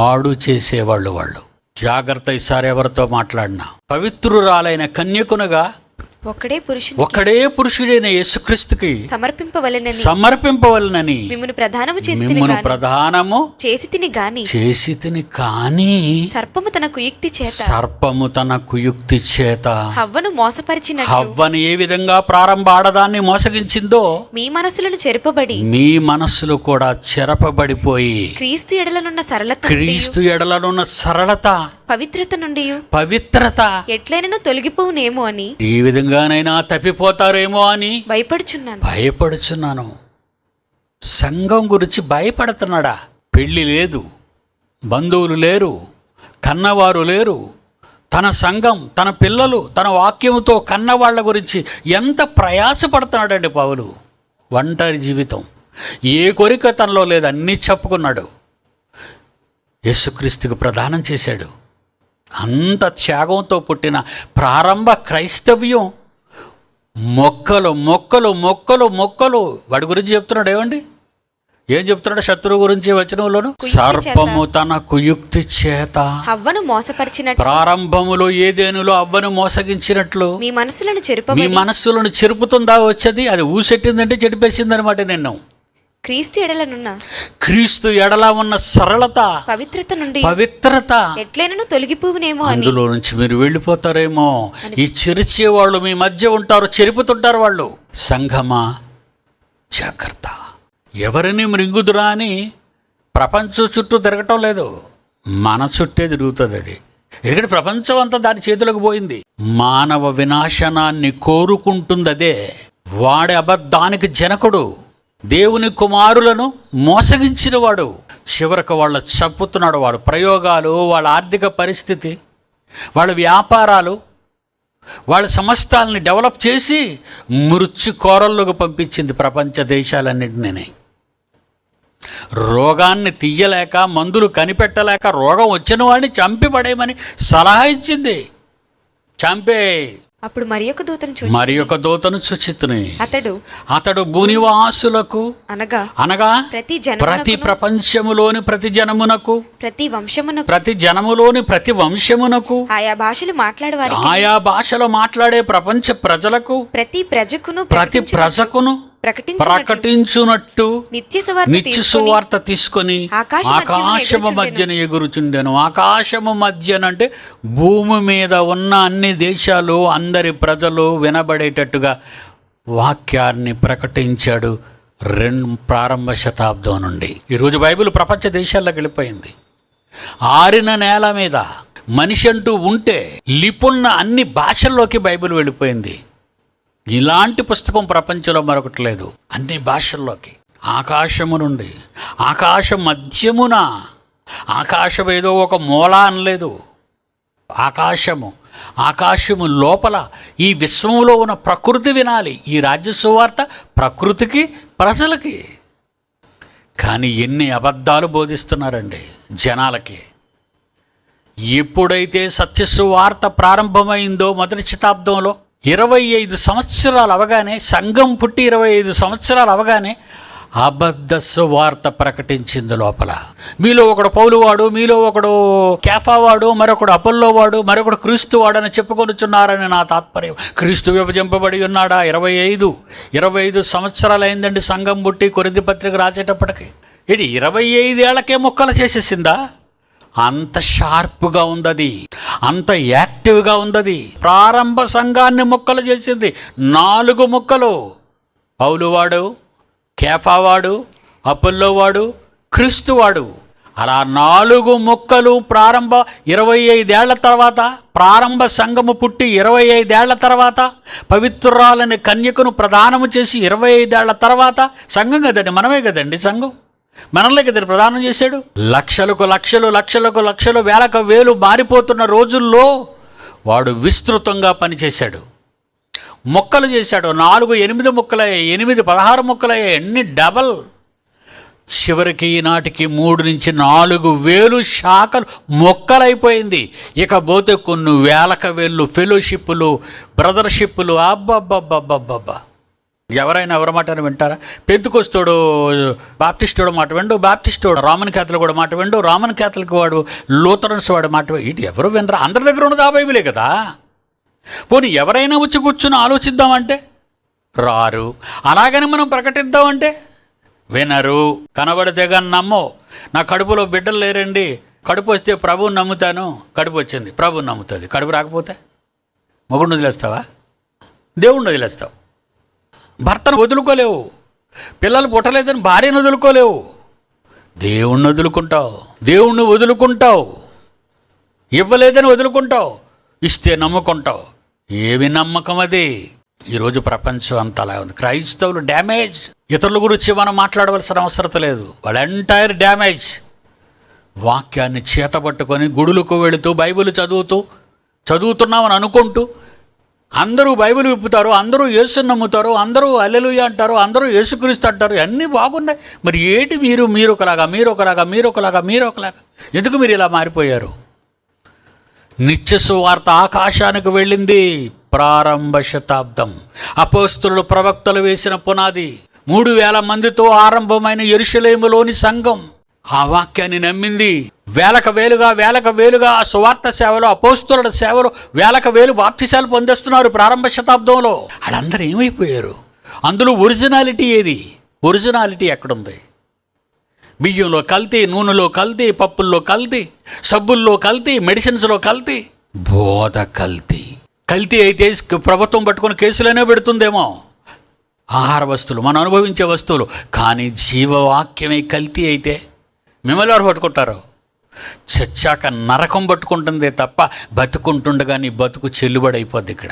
ఆడు చేసేవాళ్ళు వాళ్ళు. జాగ్రత్త, ఈసారి ఎవరితో మాట్లాడినా పవిత్రురాలైన కన్యకునగా ఒక్కడే పురుషుడైన యేసుక్రీస్తుకి సమర్పింపవలెనని మిమ్మును ప్రధానము చేసి తిని గాని సర్పము తన కుయుక్తి చేత హవ్వను ఏ విధంగా ప్రారంభ ఆడదాన్ని మోసగించిందో మీ మనస్సులు కూడా చెరపబడిపోయి క్రీస్తు ఎడలనున్న సరళత పవిత్రత ఎట్లైనను తొలగిపోవునేమో అని, ఈ విధంగానైనా తప్పిపోతారేమో అని భయపడుచున్నాను. సంఘం గురించి భయపడుతున్నాడా? పెళ్లి లేదు, బంధువులు లేరు, కన్నవారు లేరు. తన సంఘం, తన పిల్లలు, తన వాక్యముతో కన్నవాళ్ల గురించి ఎంత ప్రయాసపడుతున్నాడండి పౌలు. ఒంటరి జీవితం, ఏ కోరిక తనలో లేదు, అన్నీ చెప్పుకున్నాడు. యేసుక్రీస్తుకు ప్రదానం చేశాడు. అంత త్యాగంతో పుట్టిన ప్రారంభ క్రైస్తవ్యం మొక్కలు మొక్కలు మొక్కలు మొక్కలు. వాడి గురించి చెప్తున్నాడు. ఏం చెప్తున్నాడు? శత్రువు గురించి వచనంలోను, సర్పము తన కుయుక్తి చేత అవ్వను మోసపరిచినట్లు, ప్రారంభములో ఏదేనులో అవ్వను మోసగించినట్లు మీ మనస్సులను చెరుపుతుందా వచ్చేది? అది ఊసెట్టిందంటే చెడిపేసింది అనమాట. నిన్ను క్రీస్తు ఎడల ఉన్న సరళత, పవిత్రత ఎట్లైనను తొలగిపోవునేమో, అందులో నుంచి మీరు వెళ్ళిపోతారేమో. ఈ చెరిచే వాళ్ళు మీ మధ్య ఉంటారు, చెరుపుతుంటారు వాళ్ళు. సంఘమా జాగ్రత్త. ఎవరిని మృంగుదురా అని ప్రపంచం చుట్టూ తిరగటం లేదు, మన చుట్టే తిరుగుతుంది అది. ఎందుకంటే ప్రపంచం అంతా దాని చేతులకు పోయింది. మానవ వినాశనాన్ని కోరుకుంటుంది అదే. వాడి అబద్ధానికి జనకుడు, దేవుని కుమారులను మోసగించిన వాడు, చివరకు వాళ్ళ చంపుతున్నాడు. వాడు ప్రయోగాలు, వాళ్ళ ఆర్థిక పరిస్థితి, వాళ్ళ వ్యాపారాలు, వాళ్ళ సమస్తాలని డెవలప్ చేసి మృత్యు కోరల్లోకి పంపించింది ప్రపంచ దేశాలన్నింటినీ. రోగాన్ని తీయలేక, మందులు కనిపెట్టలేక రోగం వచ్చిన వాడిని చంపి పడేయమని సలహా ఇచ్చింది. చంపే. అప్పుడు మరి ఒక దూతను చూచితిని. అతడు భూనివాసులకు అనగా ప్రతి ప్రపంచములోని ప్రతి జనమునకు, ప్రతి జనములోని ప్రతి వంశమునకు, ఆయా భాషలు మాట్లాడే ప్రపంచ ప్రజలకు, ప్రతి ప్రజకును ప్రకటించునట్టు నిత్య సువార్త తీసుకొని ఆకాశము మధ్యన ఎగురుచుండెను. ఆకాశము మధ్యనంటే భూమి మీద ఉన్న అన్ని దేశాలు, అందరి ప్రజలు వినబడేటట్టుగా వాక్యాన్ని ప్రకటించాడు. ప్రారంభ శతాబ్దం నుండి ఈరోజు బైబిల్ ప్రపంచ దేశాల్లోకి వెళ్ళిపోయింది. ఆరిన నేల మీద మనిషి అంటూ ఉంటే లిపున్న అన్ని భాషల్లోకి బైబిల్ వెళ్ళిపోయింది. ఇలాంటి పుస్తకం ప్రపంచంలో మరొకటి లేదు. అన్ని భాషల్లోకి. ఆకాశము నుండి, ఆకాశం మధ్యమున, ఆకాశం ఏదో ఒక మూల అనలేదు. ఆకాశము లోపల ఈ విశ్వంలో ఉన్న ప్రకృతి వినాలి. ఈ రాజ్య సువార్త ప్రకృతికి, ప్రజలకి. కానీ ఎన్ని అబద్ధాలు బోధిస్తున్నారండి జనాలకి. ఎప్పుడైతే సత్యసువార్త ప్రారంభమైందో మొదటి శతాబ్దంలో 25 సంవత్సరాలు అవగానే, సంఘం పుట్టి 25 సంవత్సరాలు అవగానే అబద్ధ సువార్త ప్రకటించింది లోపల. మీలో ఒకడు పౌలువాడు, మీలో ఒకడు కేఫావాడు, మరొకడు అపోల్లోవాడు, మరొకడు క్రీస్తువాడు అని చెప్పుకొనుచున్నారని నా తాత్పర్యం. క్రీస్తు విభజింపబడి ఉన్నాడా? 25 సంవత్సరాలు అయిందండి సంఘం పుట్టి. కొరింథీ పత్రిక రాసేటప్పటికి 25 ఏళ్లకే ముక్కలు చేసేసిందా? అంత షార్ప్గా ఉంది, అంత యాక్టివ్గా ఉంది. ప్రారంభ సంఘాన్ని ముక్కలు చేసింది. 4 ముక్కలు. పౌలువాడు, కేఫావాడు, అపోల్లోవాడు, క్రీస్తువాడు. అలా 4 ముక్కలు. ప్రారంభ 25 ఏళ్ల తర్వాత, ప్రారంభ సంఘము పుట్టి 25 ఏళ్ల తర్వాత, పవిత్రురాలని కన్యకను ప్రదానము చేసి 25 ఏళ్ల తర్వాత, సంఘం కదండి, మనమే కదండి సంఘం, మనల్ని కదా ప్రదానం చేశాడు. లక్షలకు లక్షలు, వేలకు వేలు మారిపోతున్న రోజుల్లో వాడు విస్తృతంగా పనిచేశాడు. మొక్కలు చేశాడు. 4 8 ముక్కలయ్యాయి, 8 16 ముక్కలయ్యాయి, ఎన్ని డబల్. చివరికి ఈనాటికి 3 నుంచి 4,000 శాఖలు మొక్కలైపోయింది. ఇకపోతే కొన్ని వేలకు వేళ్ళు ఫెలోషిప్పులు, బ్రదర్షిప్పులు. అబ్బబ్బబ్బబ్బబ్బబ్బా! ఎవరైనా ఎవరి మాట వింటారా? పెంతుకొస్తోడు బాప్టిస్టోడు మాట విండు, బాప్టిస్టోడు రామన్ క్యాథలిక్ కూడా మాట విండు, రామన్ క్యాథలిక్ వాడు లూథరన్స్ వాడు మాట ఇటు ఎవరు వినరా? అందరి దగ్గర ఉన్నది ఆ బైబిలే కదా. పోనీ ఎవరైనా వచ్చి కూర్చుని ఆలోచిద్దామంటే రారు, అలాగని మనం ప్రకటిద్దామంటే వినరు. కనబడితే కానీ నమ్మవు. నా కడుపులో బిడ్డలు లేరండి, కడుపు వస్తే ప్రభువుని నమ్ముతాను, కడుపు వచ్చింది ప్రభువుని నమ్ముతుంది. కడుపు రాకపోతే మొగుడిని వదిలేస్తావా? దేవుణ్ణి వదిలేస్తావు. భర్తను వదులుకోలేవు, పిల్లలు పుట్టలేదని భార్యను వదులుకోలేవు, దేవుణ్ణి వదులుకుంటావు, దేవుణ్ణి వదులుకుంటావు, ఇవ్వలేదని వదులుకుంటావు, ఇస్తే నమ్ముకుంటావు. ఏమి నమ్మకం అది? ఈరోజు ప్రపంచం అంతా అలా ఉంది. క్రైస్తవులు డ్యామేజ్. ఇతరుల గురించి మనం మాట్లాడవలసిన అవసరం లేదు, వాళ్ళ ఎంటైర్ డ్యామేజ్. వాక్యాన్ని చేతబట్టుకొని గుడులకు వెళుతూ బైబిల్ చదువుతున్నామని అనుకుంటూ అందరూ బైబిల్ విప్పుతారు, అందరూ యేసుని నమ్ముతారు, అందరూ హల్లెలూయా అంటారు, అందరూ యేసుక్రీస్తు అంటారు, అన్నీ బాగున్నాయి. మరి ఏంటి మీరు ఒకలాగా ఎందుకు మీరు ఇలా మారిపోయారు? నిత్య సువార్త ఆకాశానికి వెళ్ళింది. ప్రారంభ శతాబ్దం. అపోస్తలులు ప్రవక్తలు వేసిన పునాది. 3000 మందితో ఆరంభమైన యెరూషలేములోని సంఘం ఆ వాక్యాన్ని నమ్మింది. వేలకు వేలుగా ఆ సువార్త సేవలో, అపోస్తలుల సేవలో వేలకు వేలు బాప్తిసాలు పొందేస్తున్నారు ప్రారంభ శతాబ్దంలో. వాళ్ళందరూ ఏమైపోయారు? అందులో ఒరిజినాలిటీ ఏది? ఒరిజినాలిటీ ఎక్కడుంది? బియ్యంలో కల్తీ, నూనెలో కల్తీ, పప్పుల్లో కల్తీ, సబ్బుల్లో కల్తీ, మెడిసిన్స్లో కల్తీ, బోధ కల్తీ. కల్తీ అయితే ప్రభుత్వం పట్టుకొని కేసులనే పెడుతుందేమో. ఆహార వస్తువులు, మనం అనుభవించే వస్తువులు. కానీ జీవవాక్యమే కల్తీ అయితే మిమ్మల్ని ఎవరు పట్టుకుంటారు? చచ్చాక నరకం పట్టుకుంటుందే తప్ప బతుకుంటుండగా నీ బతుకు చెల్లుబడి అయిపోద్ది ఇక్కడ.